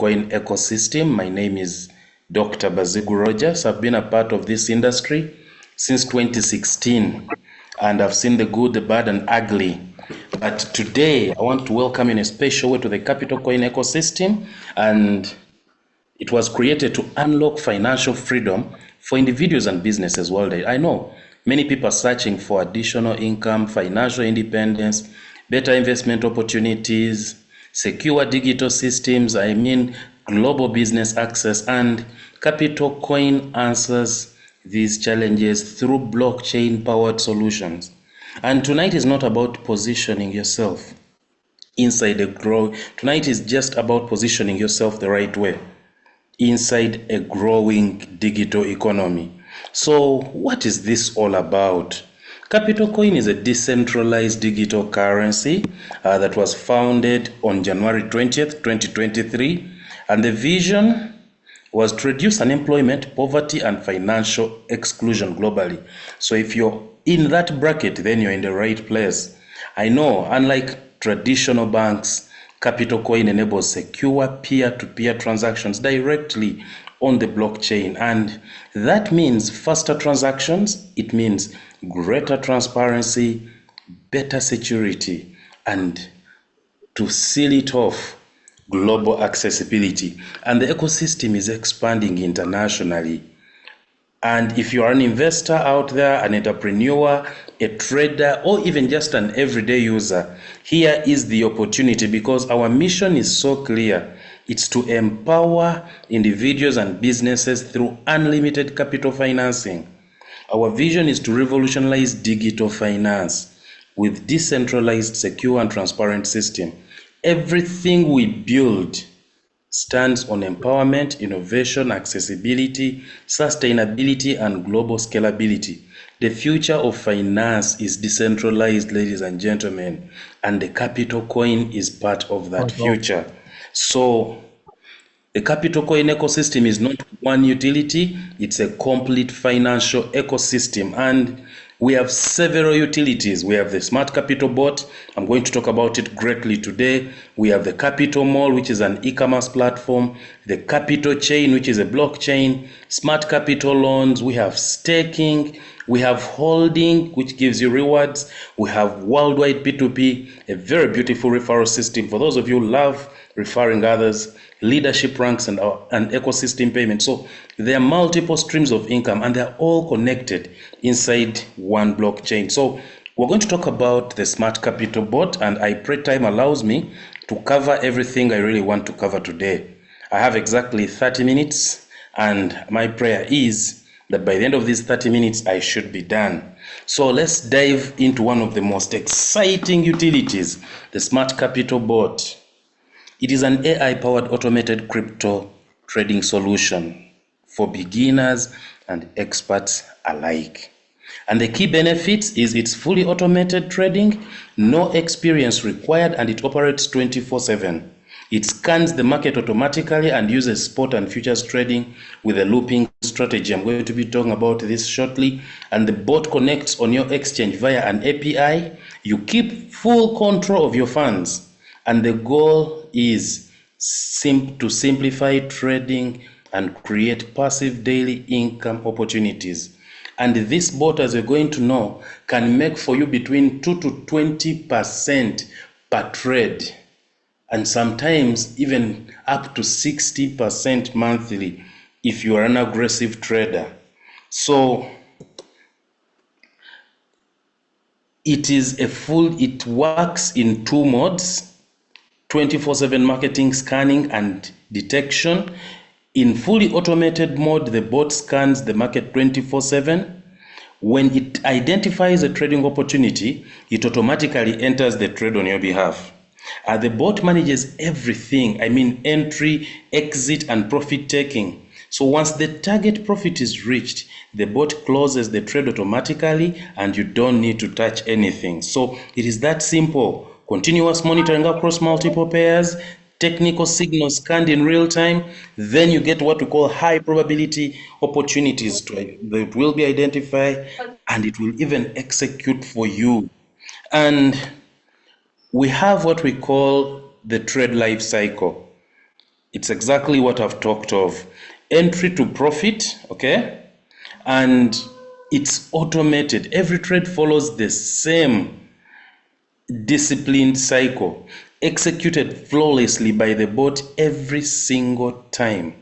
coin ecosystem. My name is Dr. Bazigu Rogers. I've been a part of this industry since 2016, and I've seen the good, the bad, and ugly. But today, I want to welcome in a special way to the Capital Coin ecosystem, and it was created to unlock financial freedom for individuals and businesses worldwide. I know many people are searching for additional income, financial independence, better investment opportunities, secure digital systems, global business access, and Capital Coin answers these challenges through blockchain-powered solutions. And tonight is not about positioning yourself inside a grow. Tonight is just about positioning yourself the right way inside a growing digital economy. So what is this all about? Capital Coin is a decentralized digital currency that was founded on January 20th, 2023, and the vision was to reduce unemployment, poverty, and financial exclusion globally. So if you're in that bracket, then you're in the right place. I know, unlike traditional banks, Capital Coin enables secure peer-to-peer transactions directly on the blockchain, and that means faster transactions. It means greater transparency, better security, and to seal it off, global accessibility. And the ecosystem is expanding internationally. And if you are an investor out there, an entrepreneur, a trader, or even just an everyday user, here is the opportunity, because our mission is so clear. It's to empower individuals and businesses through unlimited capital financing. Our vision is to revolutionize digital finance with decentralized, secure, and transparent system. Everything we build stands on empowerment, innovation, accessibility, sustainability, and global scalability. The future of finance is decentralized, ladies and gentlemen, and the Capital Coin is part of that future. So the Capital Coin ecosystem is not one utility, it's a complete financial ecosystem, and we have several utilities. We have the Smart Capital Bot. I'm going to talk about it greatly today. We have the Capital Mall, which is an e-commerce platform, the Capital Chain, which is a blockchain, Smart Capital Loans, we have staking, we have holding, which gives you rewards, we have worldwide P2P, a very beautiful referral system for those of you who love referring others, leadership ranks, and ecosystem payment. So there are multiple streams of income, and they're all connected inside one blockchain. So we're going to talk about the Smart Capital Bot, and I pray time allows me to cover everything I really want to cover today. I have exactly 30 minutes, and my prayer is that by the end of these 30 minutes, I should be done. So let's dive into one of the most exciting utilities, the Smart Capital Bot. It is an AI-powered automated crypto trading solution for beginners and experts alike. And the key benefits is it's fully automated trading, no experience required, and it operates 24/7. It scans the market automatically and uses spot and futures trading with a looping strategy. I'm going to be talking about this shortly. And the bot connects on your exchange via an API. You keep full control of your funds. And the goal is to simplify trading and create passive daily income opportunities. And this bot, as you're going to know, can make for you between 2 to 20% per trade, and sometimes even up to 60% monthly if you are an aggressive trader. So it works in two modes: 24/7 marketing, scanning, and detection. In fully automated mode, the bot scans the market 24/7. When it identifies a trading opportunity, it automatically enters the trade on your behalf. The bot manages everything. Entry, exit, and profit taking. So once the target profit is reached, the bot closes the trade automatically, and you don't need to touch anything. So it is that simple. Continuous monitoring across multiple pairs, technical signals scanned in real time, then you get what we call high probability opportunities that will be identified, and it will even execute for you. And we have what we call the trade life cycle. It's exactly what I've talked of. Entry to profit, okay? And it's automated. Every trade follows the same disciplined cycle, executed flawlessly by the bot every single time.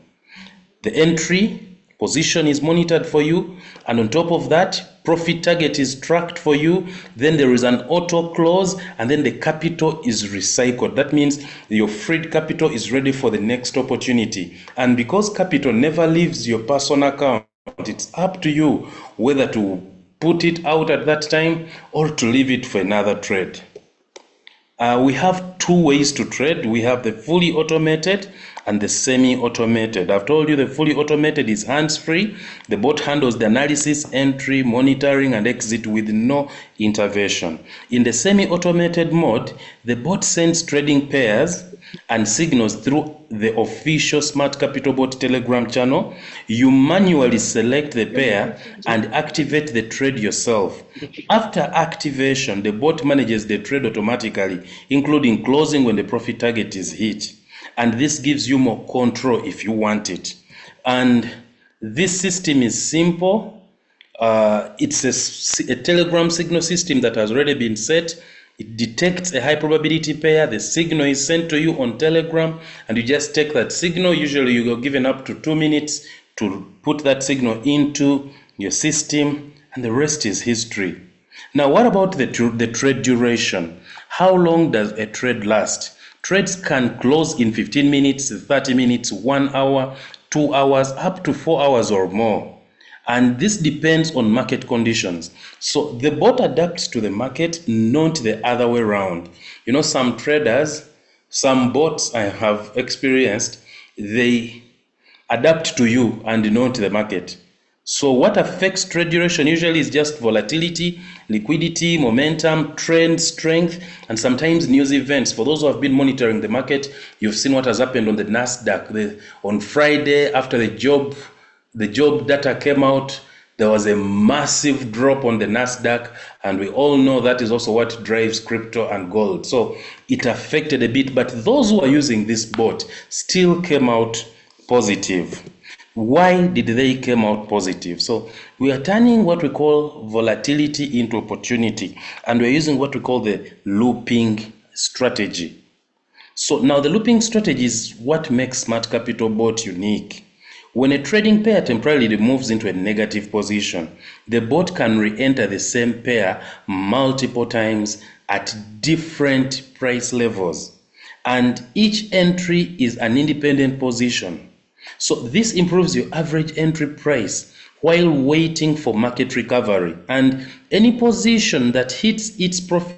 The entry position is monitored for you, and on top of that, profit target is tracked for you. Then there is an auto close, and then the capital is recycled. That means your freed capital is ready for the next opportunity. And because capital never leaves your personal account, it's up to you whether to put it out at that time or to leave it for another trade. We have two ways to trade. We have the fully automated and the semi-automated. I've told you the fully automated is hands-free. The bot handles the analysis, entry, monitoring, and exit with no intervention. In the semi-automated mode, the bot sends trading pairs and signals through the official Smart Capital Bot Telegram channel. You manually select the pair and activate the trade yourself. After activation, the bot manages the trade automatically, including closing when the profit target is hit. And this gives you more control if you want it. And this system is simple. It's a Telegram signal system that has already been set. It detects a high probability pair. The signal is sent to you on Telegram, and you just take that signal. Usually you are given up to 2 minutes to put that signal into your system, and the rest is history. Now, what about the trade duration? How long does a trade last? Trades can close in 15 minutes, 30 minutes, 1 hour, 2 hours, up to 4 hours or more. And this depends on market conditions. So the bot adapts to the market, not the other way around. You know, some traders, some bots I have experienced, they adapt to you and not the market. So what affects trade duration usually is just volatility, liquidity, momentum, trend, strength, and sometimes news events. For those who have been monitoring the market, you've seen what has happened on the NASDAQ. On Friday, after the job data came out, there was a massive drop on the NASDAQ, and we all know that is also what drives crypto and gold. So it affected a bit, but those who are using this bot still came out positive. Why did they come out positive? So we are turning what we call volatility into opportunity, and we're using what we call the looping strategy. So now the looping strategy is what makes Smart Capital Bot unique. When a trading pair temporarily moves into a negative position, the bot can re-enter the same pair multiple times at different price levels, and each entry is an independent position. So this improves your average entry price while waiting for market recovery, and any position that hits its profit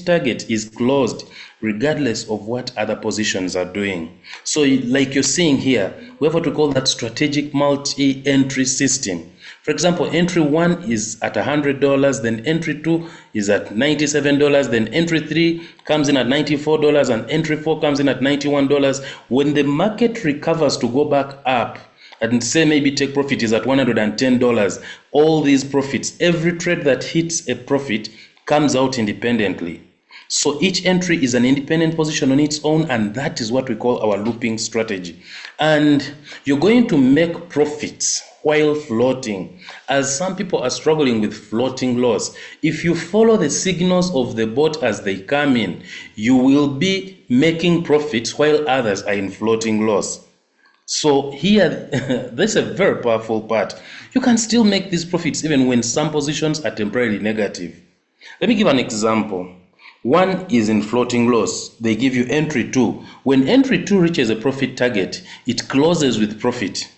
target is closed regardless of what other positions are doing. So like you're seeing here, we have what we call that strategic multi-entry system. For example, entry 1 is at $100, then entry 2 is at $97, then entry 3 comes in at $94, and entry 4 comes in at $91. When the market recovers to go back up, and say maybe take profit is at $110, all these profits, every trade that hits a profit comes out independently. So each entry is an independent position on its own, and that is what we call our looping strategy. And you're going to make profits while floating, as some people are struggling with floating loss. If you follow the signals of the bot as they come in, you will be making profits while others are in floating loss. So here, this is a very powerful part. You can still make these profits even when some positions are temporarily negative. Let me give an example. One is in floating loss. They give you entry 2. When entry 2 reaches a profit target, it closes with profit.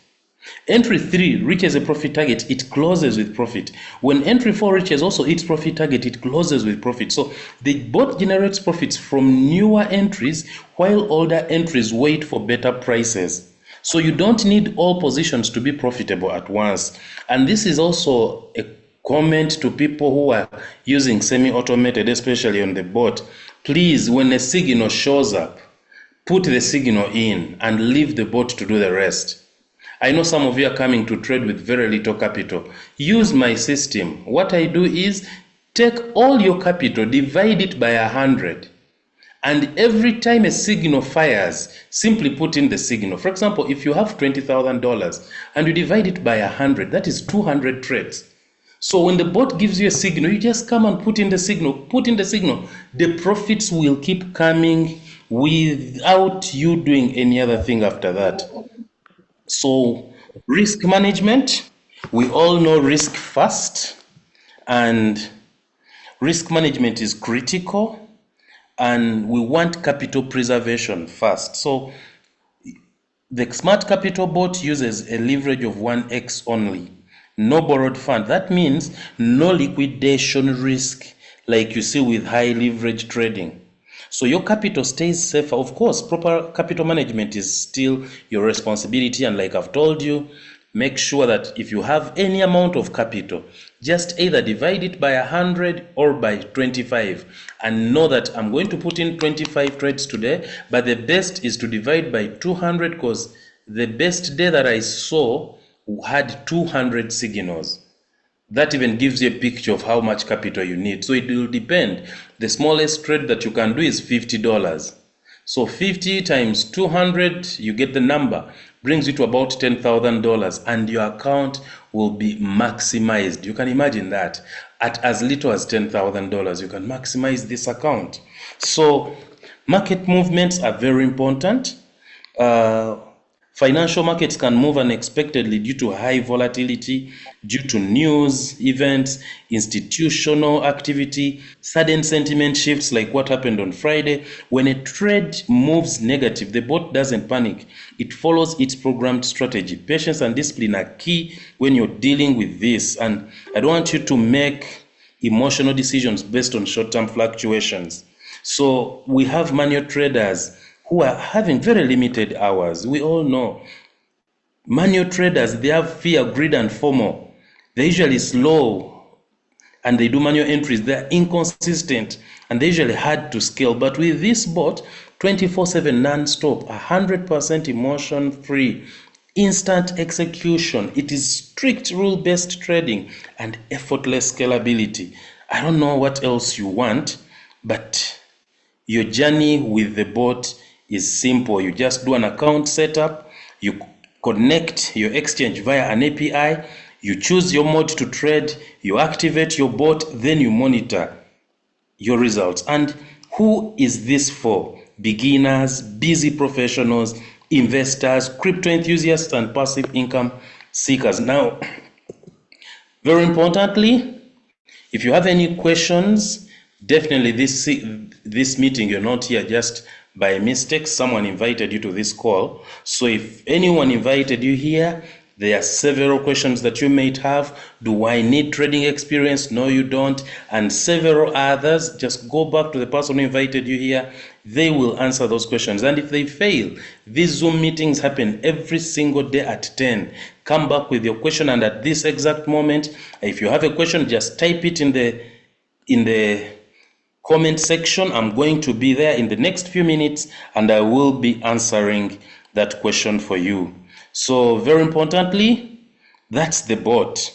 Entry 3 reaches a profit target, it closes with profit. When entry 4 reaches also its profit target, it closes with profit. So the bot generates profits from newer entries while older entries wait for better prices. So you don't need all positions to be profitable at once. And this is also a comment to people who are using semi-automated, especially on the bot. Please, when a signal shows up, put the signal in and leave the bot to do the rest. I know some of you are coming to trade with very little capital. Use my system. What I do is take all your capital, divide it by 100, And every time a signal fires, simply put in the signal. For example, if you have $20,000 and you divide it by 100, that is 200 trades. So when the bot gives you a signal, you just come and put in the signal, The profits will keep coming without you doing any other thing after that. So risk management, we all know risk first, and risk management is critical, and we want capital preservation first. So the smart capital bot uses a leverage of 1x only, no borrowed fund. That means no liquidation risk like you see with high leverage trading. So your capital stays safer. Of course, proper capital management is still your responsibility, and like I've told you, make sure that if you have any amount of capital, just either divide it by 100 or by 25, and know that I'm going to put in 25 trades today, but the best is to divide by 200, because the best day that I saw had 200 signals. That even gives you a picture of how much capital you need. So it will depend. The smallest trade that you can do is $50. So 50 times 200, you get the number, brings you to about $10,000, and your account will be maximized. You can imagine that. At as little as $10,000, you can maximize this account. So market movements are very important. Financial markets can move unexpectedly due to high volatility, due to news, events, institutional activity, sudden sentiment shifts like what happened on Friday. When a trade moves negative, the bot doesn't panic. It follows its programmed strategy. Patience and discipline are key when you're dealing with this. And I don't want you to make emotional decisions based on short-term fluctuations. So we have manual traders who are having very limited hours. We all know manual traders, they have fear, greed, and FOMO. They're usually slow and they do manual entries. They're inconsistent and they're usually hard to scale. But with this bot, 24/7 non-stop, 100% emotion-free, instant execution. It is strict rule-based trading and effortless scalability. I don't know what else you want, but your journey with the bot is simple. You just do an account setup, you connect your exchange via an API, you choose your mode to trade, you activate your bot, then you monitor your results. And who is this for? Beginners, busy professionals, investors, crypto enthusiasts, and passive income seekers. Now, very importantly, if you have any questions, definitely this meeting, you're not here just by mistake. Someone invited you to this call. So if anyone invited you here, there are several questions that you might have. Do I need trading experience? No, you don't. And several others. Just go back to the person who invited you here. They will answer those questions. And if they fail, these Zoom meetings happen every single day at 10. Come back with your question, and at this exact moment, if you have a question, just type it in the comment section. I'm going to be there in the next few minutes, and I will be answering that question for you. So very importantly, that's the bot.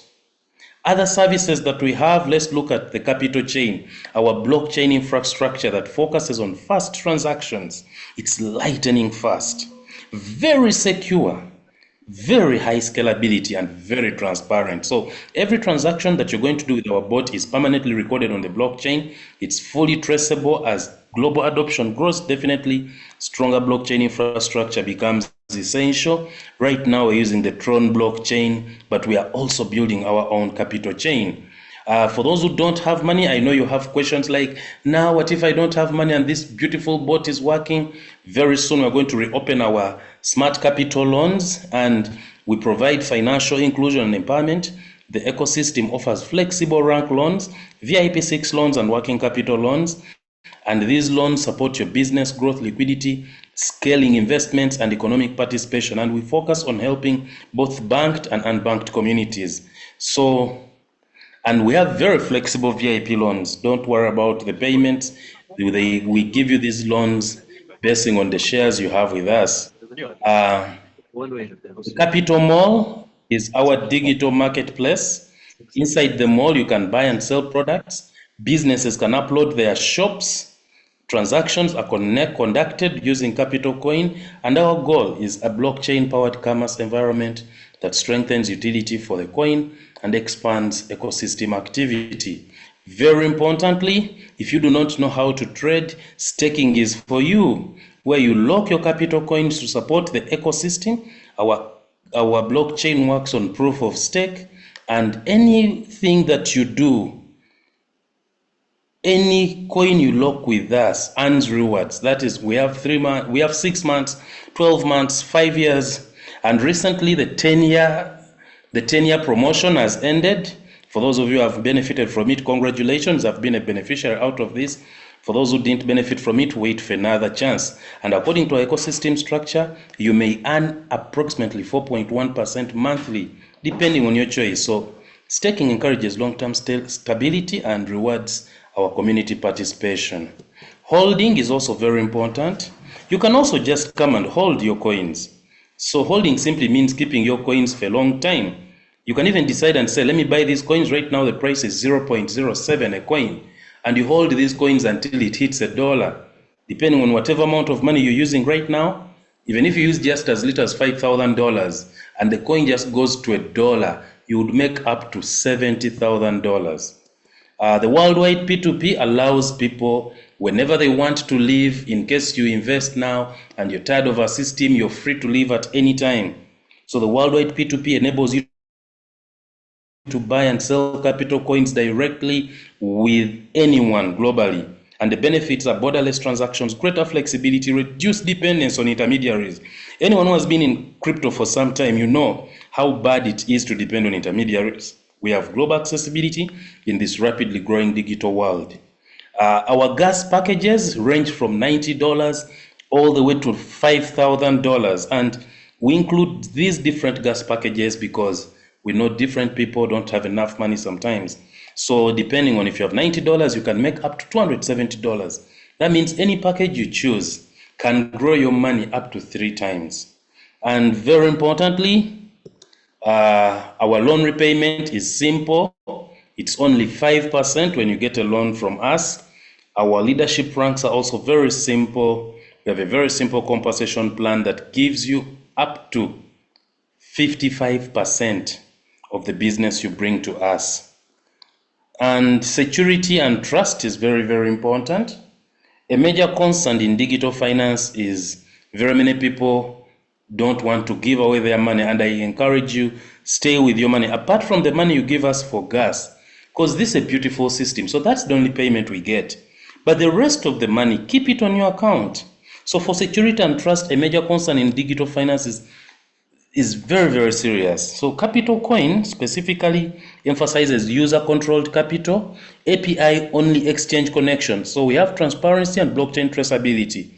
Other services that we have, let's look at the Capital Chain, our blockchain infrastructure that focuses on fast transactions. It's lightning fast, very secure, very high scalability, and very transparent. So every transaction that you're going to do with our bot is permanently recorded on the blockchain. It's fully traceable. As global adoption grows, definitely stronger blockchain infrastructure becomes essential. Right now we're using the Tron blockchain, but we are also building our own Capital Chain. For those who don't have money, I know you have questions like, now what if I don't have money and this beautiful bot is working? Very soon we're going to reopen our Smart Capital loans, and we provide financial inclusion and empowerment. The ecosystem offers flexible rank loans, VIP 6 loans, and working capital loans. And these loans support your business growth, liquidity, scaling investments, and economic participation. And we focus on helping both banked and unbanked communities. And we have very flexible VIP loans. Don't worry about the payments. We give you these loans basing on the shares you have with us. Capital Mall is our digital marketplace. Inside the mall, you can buy and sell products. Businesses can upload their shops. Transactions are conducted using Capital Coin, and our goal is a blockchain-powered commerce environment that strengthens utility for the coin and expands ecosystem activity. Very importantly, if you do not know how to trade, staking is for you, where you lock your Capital Coins to support the ecosystem. Our blockchain works on proof of stake, and anything that you do, any coin you lock with us earns rewards. That is, we have 3 months, we have 6 months, 12 months, 5 years, and recently the 10-year promotion has ended. For those of you who have benefited from it, congratulations, I've been a beneficiary out of this. For those who didn't benefit from it, wait for another chance. And according to our ecosystem structure, you may earn approximately 4.1% monthly, depending on your choice. So staking encourages long-term stability and rewards our community participation. Holding is also very important. You can also just come and hold your coins. So holding simply means keeping your coins for a long time. You can even decide and say, let me buy these coins right now, the price is 0.07 a coin. And you hold these coins until it hits $1. Depending on whatever amount of money you're using right now, even if you use just as little as $5,000 and the coin just goes to $1, you would make up to $70,000. The worldwide P2P allows people, whenever they want to leave, in case you invest now and you're tired of our system, you're free to leave at any time. So the worldwide P2P enables you to buy and sell Capital Coins directly with anyone globally. And the benefits are borderless transactions, greater flexibility, reduced dependence on intermediaries. Anyone who has been in crypto for some time, you know how bad it is to depend on intermediaries. We have global accessibility in this rapidly growing digital world. Our gas packages range from $90 all the way to $5,000. And we include these different gas packages because we know different people don't have enough money sometimes. So depending on if you have $90, you can make up to $270. That means any package you choose can grow your money up to 3 times. And very importantly, our loan repayment is simple. It's only 5% when you get a loan from us. Our leadership ranks are also very simple. We have a very simple compensation plan that gives you up to 55% of the business you bring to us. And security and trust is very, very important. A major concern in digital finance is very many people don't want to give away their money, and I encourage you, stay with your money apart from the money you give us for gas, because this is a beautiful system. So that's the only payment we get, but the rest of the money, keep it on your account. So for security and trust, a major concern in digital finance is very, very serious. So Capital Coin specifically emphasizes user-controlled capital, API-only exchange connection. So we have transparency and blockchain traceability.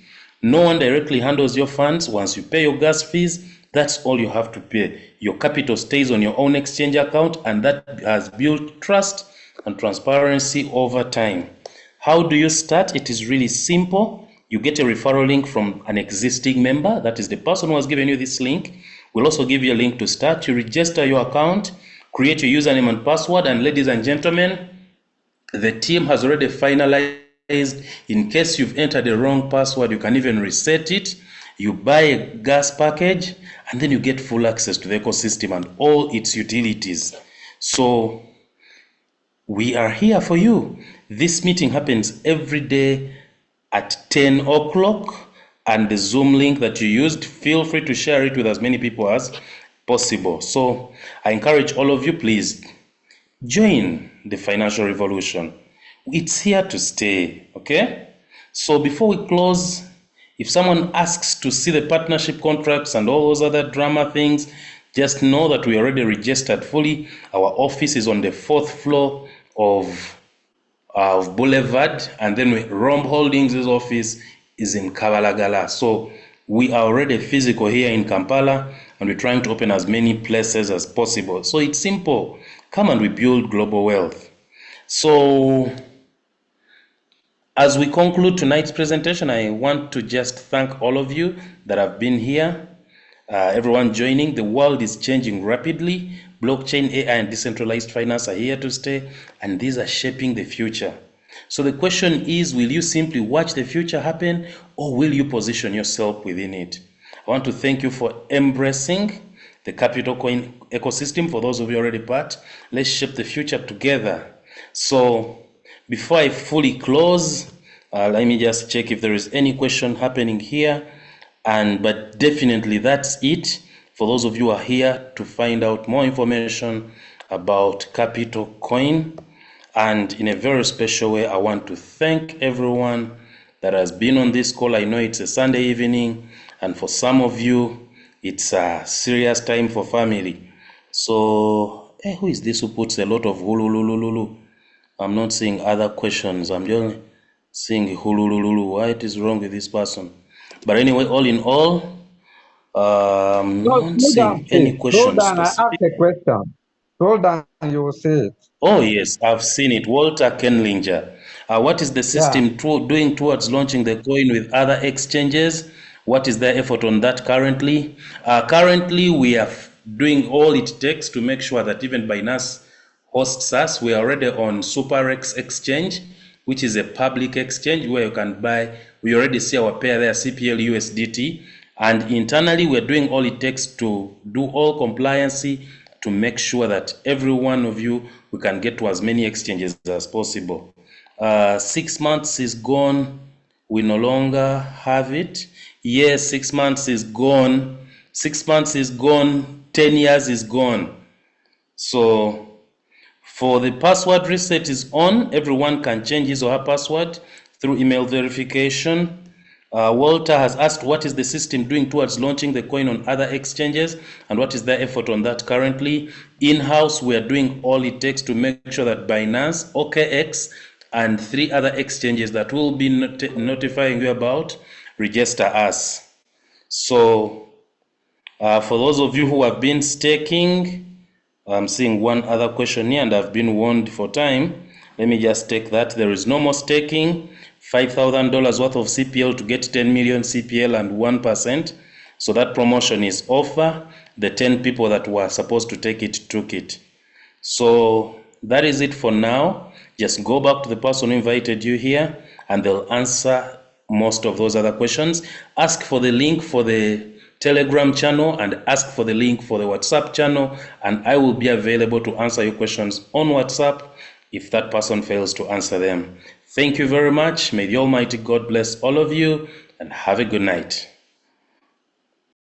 No one directly handles your funds. Once you pay your gas fees, that's all you have to pay. Your capital stays on your own exchange account, and that has built trust and transparency over time. How do you start? It is really simple. You get a referral link from an existing member. That is the person who has given you this link. We'll also give you a link to start. You register your account, create your username and password, and ladies and gentlemen, the team has already finalized. In case you've entered the wrong password, you can even reset it. You buy a gas package, and then you get full access to the ecosystem and all its utilities. So we are here for you. This meeting happens every day at 10 o'clock, and the Zoom link that you used, feel free to share it with as many people as possible. So I encourage all of you, please join the financial revolution. It's here to stay, okay? So before we close, if someone asks to see the partnership contracts and all those other drama things, just know that we already registered fully. Our office is on the 4th floor of Boulevard, and then Rhomb Holdings' office is in Kabalagala. So we are already physical here in Kampala, and we're trying to open as many places as possible. So it's simple. Come and we build global wealth. So as we conclude tonight's presentation, I want to just thank all of you that have been here, everyone joining. The world is changing rapidly. Blockchain, AI, and decentralized finance are here to stay, and these are shaping the future. So the question is, will you simply watch the future happen, or will you position yourself within it? I want to thank you for embracing the Capital Coin ecosystem. For those of you already part, let's shape the future together. So before I fully close, let me just check if there is any question happening here. But definitely that's it. For those of you who are here to find out more information about Capital Coin, and in a very special way, I want to thank everyone that has been on this call. I know it's a Sunday evening, and for some of you, it's a serious time for family. So, who is this who puts a lot of hululululu? I'm not seeing other questions. I'm just seeing hulululu. Why it is wrong with this person? But anyway, all in all, No, not slow down, seeing please. any Slow questions down. I specific. asked a question. Slow down, you will see it. Oh, yes, I've seen it. Walter Kenlinger. What is the Yeah. system doing towards launching the coin with other exchanges? What is their effort on that currently? Currently, we are doing all it takes to make sure that even Binance hosts us. We are already on SuperX Exchange, which is a public exchange where you can buy. We already see our pair there, CPL USDT. And internally, we're doing all it takes to do all compliancy to make sure that every one of you, we can get to as many exchanges as possible. 6 months is gone. We no longer have it. Yes, 6 months is gone. 6 months is gone. 10 years is gone. So for the password reset is on. Everyone can change his or her password through email verification. Walter has asked, what is the system doing towards launching the coin on other exchanges, and what is their effort on that currently? In-house, we are doing all it takes to make sure that Binance, OKX, and 3 other exchanges that will be notifying you about register us. So for those of you who have been staking, I'm seeing one other question here, and I've been warned for time. Let me just take that. There is no more staking. $5,000 worth of CPL to get 10 million CPL and 1%. So that promotion is over. The 10 people that were supposed to take it took it. So that is it for now. Just go back to the person who invited you here, and they'll answer most of those other questions. Ask for the link for the Telegram channel and ask for the link for the WhatsApp channel, and I will be available to answer your questions on WhatsApp if that person fails to answer them. Thank you very much. May the Almighty God bless all of you, and have a good night.